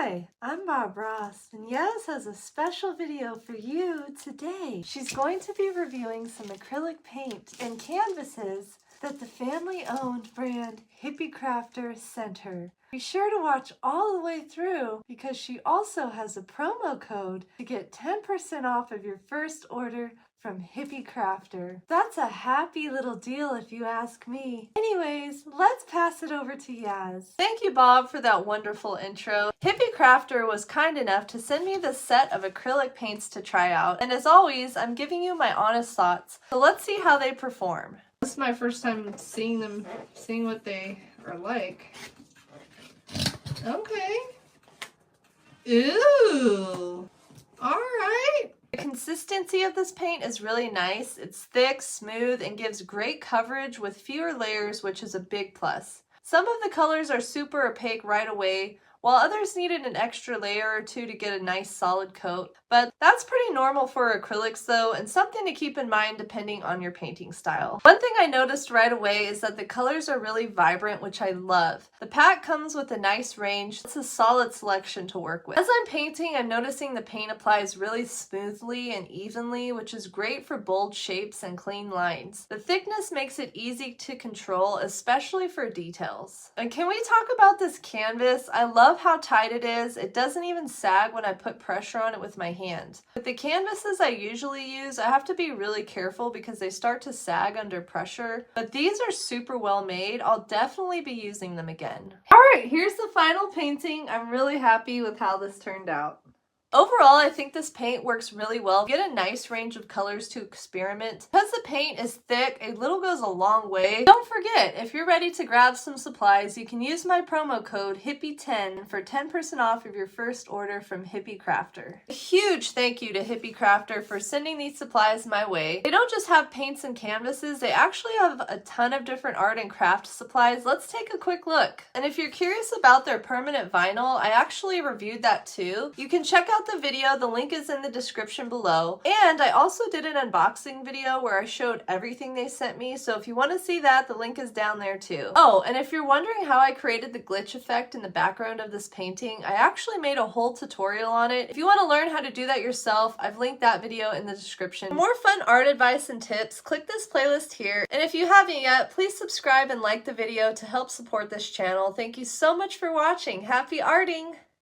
Hi, I'm Bob Ross, and Yaz has a special video for you today. She's going to be reviewing some acrylic paint and canvases that the family-owned brand Hippie Crafter sent her. Be sure to watch all the way through because she also has a promo code to get 10% off of your first order from Hippie Crafter. That's a happy little deal if you ask me. Anyways, let's pass it over to Yaz. Thank you, Bob, for that wonderful intro. Hippie Crafter was kind enough to send me this set of acrylic paints to try out, and as always, I'm giving you my honest thoughts. So let's see how they perform. This is my first time seeing what they are like. Okay. Ooh. All right. The consistency of this paint is really nice. It's thick, smooth, and gives great coverage with fewer layers, which is a big plus. Some of the colors are super opaque right away, while others needed an extra layer or two to get a nice solid coat. But that's pretty normal for acrylics though, and something to keep in mind depending on your painting style. One thing I noticed right away is that the colors are really vibrant, which I love. The pack comes with a nice range. It's a solid selection to work with. As I'm painting, I'm noticing the paint applies really smoothly and evenly, which is great for bold shapes and clean lines. The thickness makes it easy to control, especially for details. And can we talk about this canvas? I love how tight it is. It doesn't even sag when I put pressure on it with my hand. With the canvases I usually use, I have to be really careful because they start to sag under pressure, but these are super well made. I'll definitely be using them again. Alright, here's the final painting. I'm really happy with how this turned out. Overall, I think this paint works really well. You get a nice range of colors to experiment. Because the paint is thick, a little goes a long way. Don't forget, if you're ready to grab some supplies, you can use my promo code HIPPY10 for 10% off of your first order from Hippie Crafter. A huge thank you to Hippie Crafter for sending these supplies my way. They don't just have paints and canvases, they actually have a ton of different art and craft supplies. Let's take a quick look. And if you're curious about their permanent vinyl, I actually reviewed that too. You can check out the video, the link is in the description below. And I also did an unboxing video where I showed everything they sent me, so if you want to see that, the link is down there too. Oh, and if you're wondering how I created the glitch effect in the background of this painting, I actually made a whole tutorial on it. If you want to learn how to do that yourself, I've linked that video in the description. For more fun art advice and tips, click this playlist here. And if you haven't yet, please subscribe and like the video to help support this channel. Thank you so much for watching. Happy arting!